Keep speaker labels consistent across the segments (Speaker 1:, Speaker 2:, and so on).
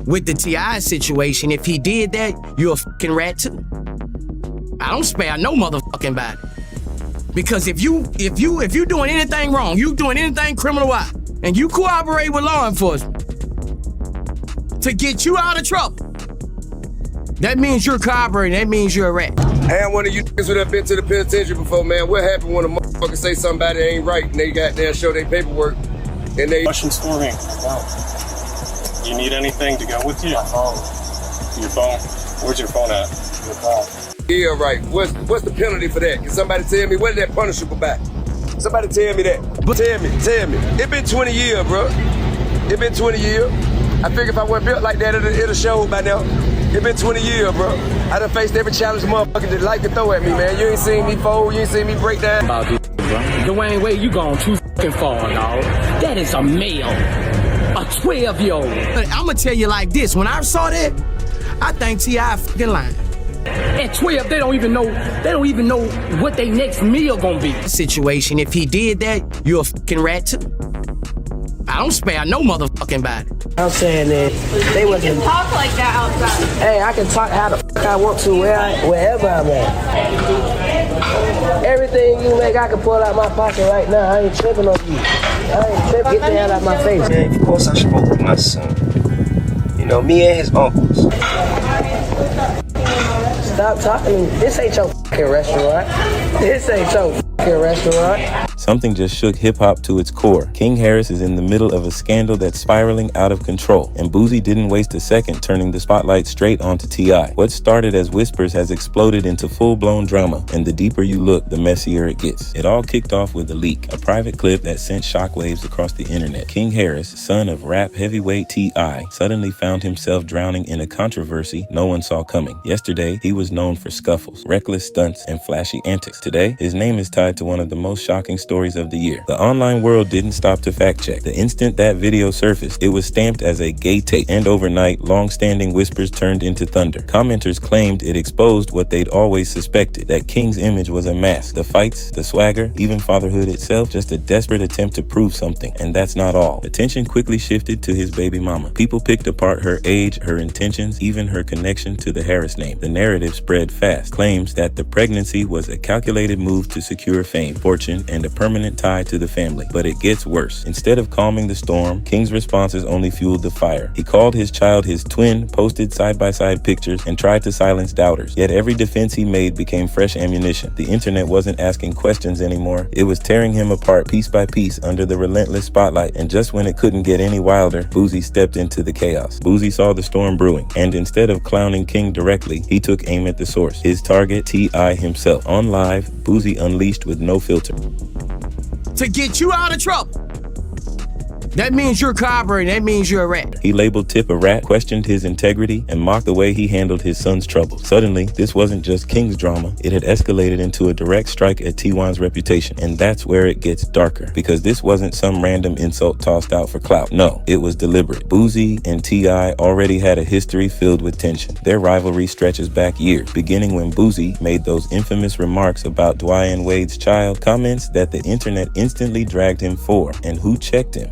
Speaker 1: With the T.I. situation, if he did that, you're a fucking rat too. I don't spare no motherfucking body. Because if you doing anything wrong, you doing anything criminal-wise, and you cooperate with law enforcement to get you out of trouble, that means you're cooperating, that means you're a rat.
Speaker 2: Hey, one of you niggas would have been to the penitentiary before, man. What happened when a motherfucker say somebody ain't right and they got there show their paperwork and they...
Speaker 3: Questions for me? You need anything to go with you? My phone. Your phone? Where's your phone at? Your phone.
Speaker 2: Yeah, right. What's the penalty for that? Can somebody tell me what is that punishable by? Somebody tell me that. Tell me. It been 20 years, bro. It been 20 years. I figure if I wasn't built like that, it'll show by now. It been 20 years, bro. I done faced every challenge the motherfucker that like to throw at me, man. You ain't seen me fold, you ain't seen me break down.
Speaker 4: Dwayne Wade, you gone too fucking far, dog. That is a male. A 12-year-old.
Speaker 1: But I'm gonna tell you like this, when I saw that, I think T.I. fucking lying.
Speaker 4: At 12, they don't even know what their next meal gonna be.
Speaker 1: Situation, if he did that, you're a fucking rat too. I don't spare no motherfucking body.
Speaker 5: I'm saying that they wasn't.
Speaker 6: You can talk like that outside.
Speaker 5: Hey, I can talk how the fuck I want to wherever I'm at. Everything you make, I can pull out my pocket right now. I ain't tripping on you. I ain't tripping. Get the hell out of my face.
Speaker 7: Man, of course I spoke with my son. You know, me and his uncles.
Speaker 5: Stop talking. This ain't your fucking restaurant. This ain't your fucking restaurant.
Speaker 8: Something just shook hip-hop to its core. King Harris is in the middle of a scandal that's spiraling out of control, and Boosie didn't waste a second turning the spotlight straight onto T.I. What started as whispers has exploded into full-blown drama, and the deeper you look, the messier it gets. It all kicked off with a leak, a private clip that sent shockwaves across the internet. King Harris, son of rap heavyweight T.I., suddenly found himself drowning in a controversy no one saw coming. Yesterday, he was known for scuffles, reckless stunts, and flashy antics. Today, his name is tied to one of the most shocking stories of the year. The online world didn't stop to fact check. The instant that video surfaced, it was stamped as a gay tape, and overnight, long-standing whispers turned into thunder. Commenters claimed it exposed what they'd always suspected, that King's image was a mask. The fights, the swagger, even fatherhood itself, just a desperate attempt to prove something. And that's not all. Attention quickly shifted to his baby mama. People picked apart her age, her intentions, even her connection to the Harris name. The narrative spread fast. Claims that the pregnancy was a calculated move to secure fame, fortune, and a permanent tie to the family. But it gets worse. Instead of calming the storm, King's responses only fueled the fire. He called his child his twin, posted side-by-side pictures, and tried to silence doubters. Yet every defense he made became fresh ammunition. The internet wasn't asking questions anymore. It was tearing him apart piece by piece under the relentless spotlight. And just when it couldn't get any wilder, Boosie stepped into the chaos. Boosie saw the storm brewing, and instead of clowning King directly, he took aim at the source. His target, T.I. himself. On live, Boosie unleashed with no filter.
Speaker 1: To get you out of trouble, that means you're cooperating, that means you're a rat.
Speaker 8: He labeled Tip a rat, questioned his integrity, and mocked the way he handled his son's trouble. Suddenly, this wasn't just King's drama, it had escalated into a direct strike at T1's reputation. And that's where it gets darker, because this wasn't some random insult tossed out for clout. No, it was deliberate. Boosie and T.I. already had a history filled with tension. Their rivalry stretches back years, beginning when Boosie made those infamous remarks about Dwayne Wade's child, comments that the internet instantly dragged him for. And who checked him?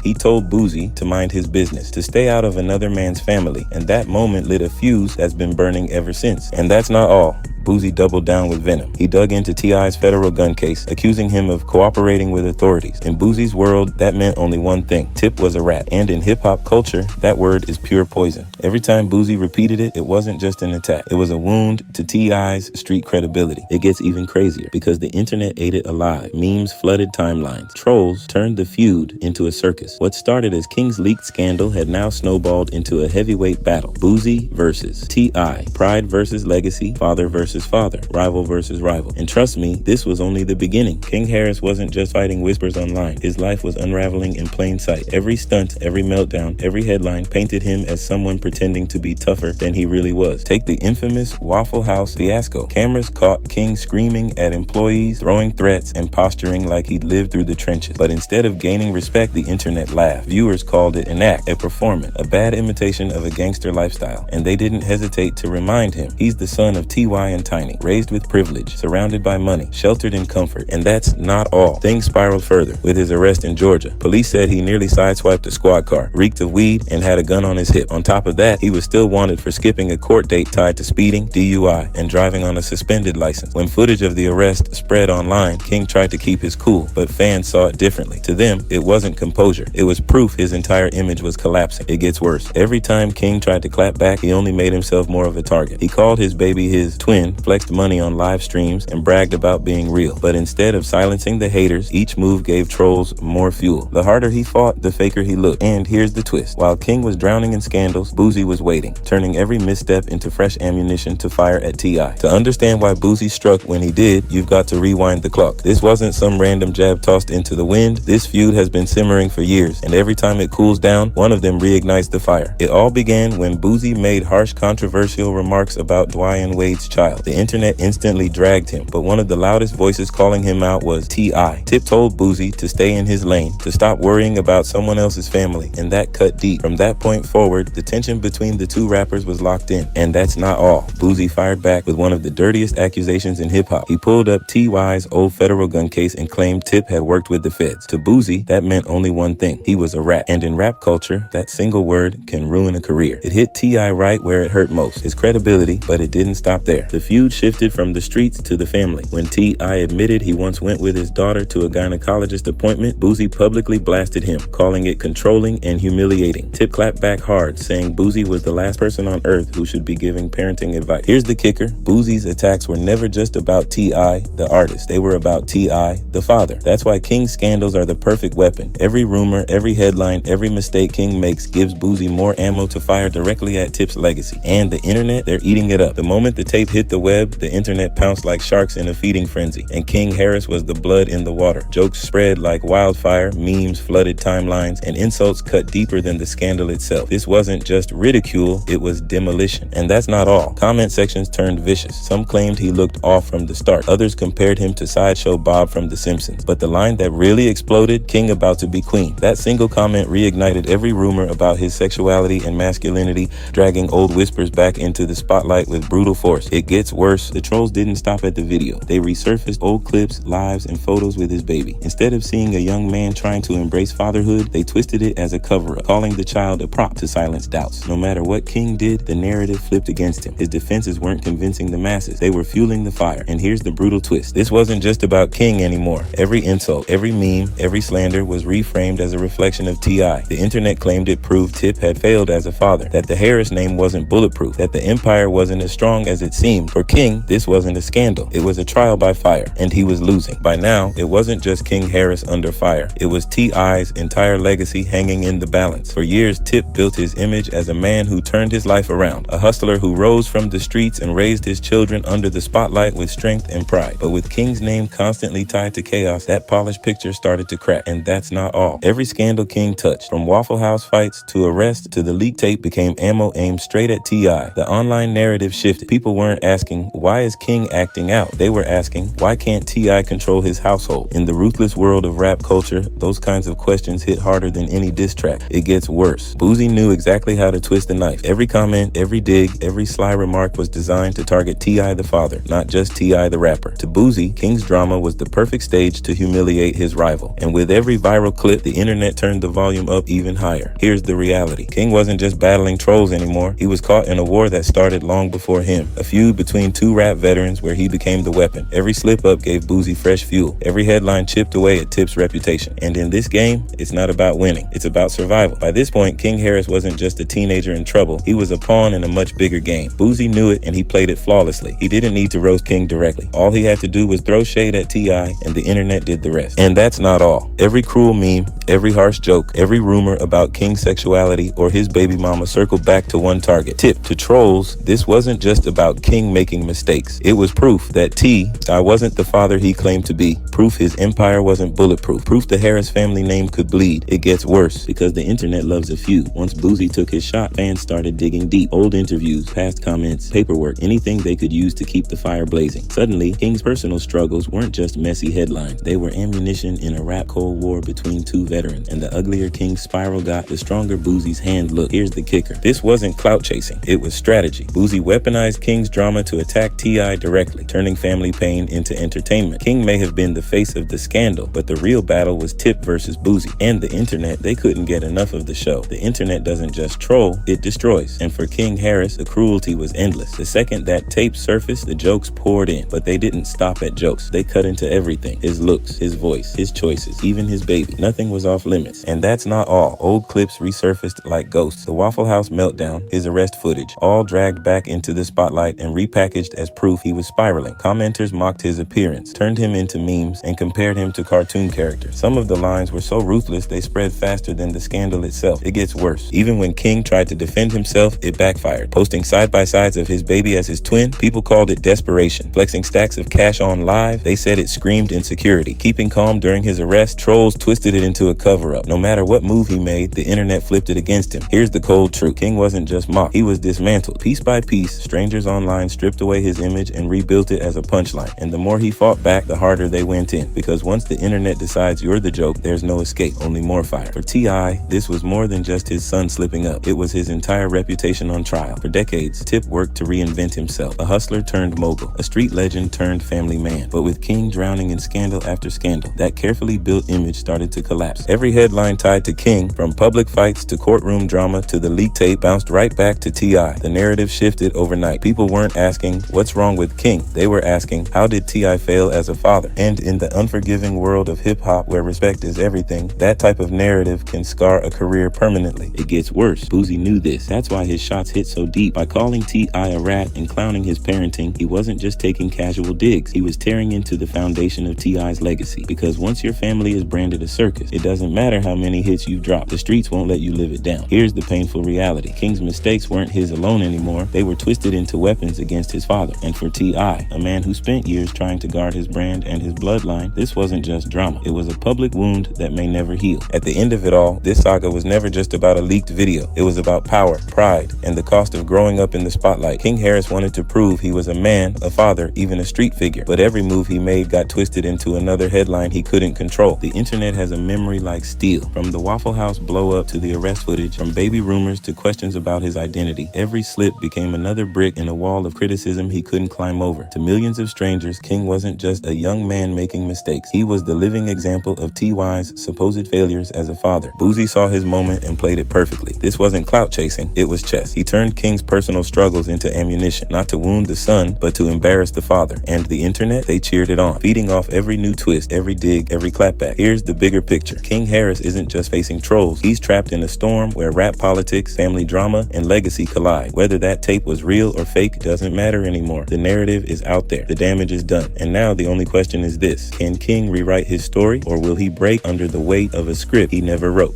Speaker 8: He told Boosie to mind his business, to stay out of another man's family, and that moment lit a fuse that's been burning ever since. And that's not all. Boosie doubled down with venom. He dug into T.I.'s federal gun case, accusing him of cooperating with authorities. In Boosie's world, that meant only one thing. Tip was a rat. And in hip-hop culture, that word is pure poison. Every time Boosie repeated it, it wasn't just an attack. It was a wound to T.I.'s street credibility. It gets even crazier, because the internet ate it alive. Memes flooded timelines. Trolls turned the feud into a circus. What started as King's leaked scandal had now snowballed into a heavyweight battle. Boosie versus T.I. Pride versus legacy. Father versus father. Rival versus rival. And trust me, this was only the beginning. King Harris wasn't just fighting whispers online. His life was unraveling in plain sight. Every stunt, every meltdown, every headline painted him as someone pretending to be tougher than he really was. Take the infamous Waffle House fiasco. Cameras caught King screaming at employees, throwing threats, and posturing like he'd lived through the trenches. But instead of gaining respect, the internet laughed. Viewers called it an act, a performance, a bad imitation of a gangster lifestyle. And they didn't hesitate to remind him, he's the son of T.Y. and and tiny, raised with privilege, surrounded by money, sheltered in comfort. And that's not all. Things spiraled further with his arrest in Georgia. Police said he nearly sideswiped a squad car, reeked of weed, and had a gun on his hip. On top of that, he was still wanted for skipping a court date tied to speeding, DUI, and driving on a suspended license. When footage of the arrest spread online, King tried to keep his cool, but fans saw it differently. To them, it wasn't composure. It was proof his entire image was collapsing. It gets worse. Every time King tried to clap back, he only made himself more of a target. He called his baby his twin, flexed money on live streams, and bragged about being real. But instead of silencing the haters, each move gave trolls more fuel. The harder he fought, the faker he looked. And here's the twist. While King was drowning in scandals, Boosie was waiting, turning every misstep into fresh ammunition to fire at T.I. To understand why Boosie struck when he did, you've got to rewind the clock. This wasn't some random jab tossed into the wind. This feud has been simmering for years, and every time it cools down, one of them reignites the fire. It all began when Boosie made harsh, controversial remarks about Dwayne Wade's child. The internet instantly dragged him, but one of the loudest voices calling him out was T.I. Tip told Boosie to stay in his lane, to stop worrying about someone else's family, and that cut deep. From that point forward, the tension between the two rappers was locked in. And that's not all. Boosie fired back with one of the dirtiest accusations in hip-hop. He pulled up T.Y.'s old federal gun case and claimed Tip had worked with the feds. To Boosie, that meant only one thing. He was a rat. And in rap culture, that single word can ruin a career. It hit T.I. right where it hurt most, his credibility, but it didn't stop there. The feud shifted from the streets to the family. When T.I. admitted he once went with his daughter to a gynecologist appointment, Boosie publicly blasted him, calling it controlling and humiliating. Tip clapped back hard, saying Boosie was the last person on earth who should be giving parenting advice. Here's the kicker. Boosie's attacks were never just about T.I., the artist. They were about T.I., the father. That's why King's scandals are the perfect weapon. Every rumor, every headline, every mistake King makes gives Boosie more ammo to fire directly at Tip's legacy. And the internet, they're eating it up. The moment the tape hit the web, the internet pounced like sharks in a feeding frenzy. And King Harris was the blood in the water. Jokes spread like wildfire, memes flooded timelines, and insults cut deeper than the scandal itself. This wasn't just ridicule, it was demolition. And that's not all. Comment sections turned vicious. Some claimed he looked off from the start. Others compared him to Sideshow Bob from The Simpsons. But the line that really exploded, King about to be queen. That single comment reignited every rumor about his sexuality and masculinity, dragging old whispers back into the spotlight with brutal force. It gets worse. The trolls didn't stop at the video. They resurfaced old clips, lives, and photos with his baby. Instead of seeing a young man trying to embrace fatherhood, they twisted it as a cover-up, calling the child a prop to silence doubts. No matter what King did, the narrative flipped against him. His defenses weren't convincing the masses. They were fueling the fire. And here's the brutal twist. This wasn't just about King anymore. Every insult, every meme, every slander was reframed as a reflection of T.I. The internet claimed it proved Tip had failed as a father, that the Harris name wasn't bulletproof, that the empire wasn't as strong as it seemed. For King, this wasn't a scandal. It was a trial by fire, and he was losing. By now, it wasn't just King Harris under fire. It was T.I.'s entire legacy hanging in the balance. For years, Tip built his image as a man who turned his life around, a hustler who rose from the streets and raised his children under the spotlight with strength and pride. But with King's name constantly tied to chaos, that polished picture started to crack. And that's not all. Every scandal King touched, from Waffle House fights to arrests to the leak tape, became ammo aimed straight at T.I. The online narrative shifted. People weren't asking, why is King acting out? They were asking, why can't T.I. control his household? In the ruthless world of rap culture, those kinds of questions hit harder than any diss track. It gets worse. Boosie knew exactly how to twist the knife. Every comment, every dig, every sly remark was designed to target T.I. the father, not just T.I. the rapper. To Boosie, King's drama was the perfect stage to humiliate his rival. And with every viral clip, the internet turned the volume up even higher. Here's the reality. King wasn't just battling trolls anymore. He was caught in a war that started long before him. A feud between two rap veterans where he became the weapon. Every slip up gave Boosie fresh fuel. Every headline chipped away at Tip's reputation. And in this game, it's not about winning. It's about survival. By this point, King Harris wasn't just a teenager in trouble. He was a pawn in a much bigger game. Boosie knew it, and he played it flawlessly. He didn't need to roast King directly. All he had to do was throw shade at T.I., and the internet did the rest. And that's not all. Every cruel meme, every harsh joke, every rumor about King's sexuality or his baby mama circled back to one target. Tip to trolls, this wasn't just about King making mistakes. It was proof that T.I. wasn't the father he claimed to be. Proof his empire wasn't bulletproof. Proof the Harris family name could bleed. It gets worse because the internet loves a feud. Once Boosie took his shot, fans started digging deep. Old interviews, past comments, paperwork, anything they could use to keep the fire blazing. Suddenly, King's personal struggles weren't just messy headlines. They were ammunition in a rap cold war between two veterans. And the uglier King's spiral got, the stronger Boosie's hand looked. Here's the kicker. This wasn't clout chasing. It was strategy. Boosie weaponized King's drama to attack T.I. directly, turning family pain into entertainment. King may have been the face of the scandal, but the real battle was Tip versus Boosie. And the internet, they couldn't get enough of the show. The internet doesn't just troll, it destroys. And for King Harris, the cruelty was endless. The second that tape surfaced, the jokes poured in. But they didn't stop at jokes. They cut into everything. His looks, his voice, his choices, even his baby. Nothing was off limits. And that's not all. Old clips resurfaced like ghosts. The Waffle House meltdown, his arrest footage, all dragged back into the spotlight and repackaged as proof he was spiraling. Commenters mocked his appearance, turned him into memes, and compared him to cartoon characters. Some of the lines were so ruthless they spread faster than the scandal itself. It gets worse. Even when King tried to defend himself, it backfired. Posting side-by-sides of his baby as his twin, people called it desperation. Flexing stacks of cash on live, they said it screamed insecurity. Keeping calm during his arrest, trolls twisted it into a cover-up. No matter what move he made, the internet flipped it against him. Here's the cold truth. King wasn't just mocked, he was dismantled. Piece by piece, strangers online stripped away his image and rebuilt it as a punchline. And the more he fought back, the harder they went in. Because once the internet decides you're the joke, there's no escape, only more fire. For T.I., this was more than just his son slipping up. It was his entire reputation on trial. For decades, Tip worked to reinvent himself. A hustler turned mogul, a street legend turned family man. But with King drowning in scandal after scandal, that carefully built image started to collapse. Every headline tied to King, from public fights to courtroom drama to the leaked tape, bounced right back to T.I. The narrative shifted overnight. People weren't asking, what's wrong with King? They were asking, how did T.I. fail as a father? And in the unforgiving world of hip-hop where respect is everything, that type of narrative can scar a career permanently. It gets worse. Boosie knew this. That's why his shots hit so deep. By calling T.I. a rat and clowning his parenting, he wasn't just taking casual digs. He was tearing into the foundation of T.I.'s legacy. Because once your family is branded a circus, it doesn't matter how many hits you've dropped. The streets won't let you live it down. Here's the painful reality. King's mistakes weren't his alone anymore. They were twisted into weapons against his father. And for T.I., a man who spent years trying to guard his brand and his bloodline, this wasn't just drama. It was a public wound that may never heal. At the end of it all, this saga was never just about a leaked video. It was about power, pride, and the cost of growing up in the spotlight. King Harris wanted to prove he was a man, a father, even a street figure. But every move he made got twisted into another headline he couldn't control. The internet has a memory like steel. From the Waffle House blow up to the arrest footage, from baby rumors to questions about his identity, every slip became another brick in a wall of criticism he couldn't climb over. To millions of strangers, King wasn't just a young man making mistakes. He was the living example of T.Y.'s supposed failures as a father. Boosie saw his moment and played it perfectly. This wasn't clout chasing, it was chess. He turned King's personal struggles into ammunition, not to wound the son, but to embarrass the father. And the internet, they cheered it on, feeding off every new twist, every dig, every clapback. Here's the bigger picture. King Harris isn't just facing trolls. He's trapped in a storm where rap politics, family drama, and legacy collide. Whether that tape was real or fake doesn't matter anymore. The narrative is out there. The damage is done. And now the only question is this: can King rewrite his story, or will he break under the weight of a script he never wrote?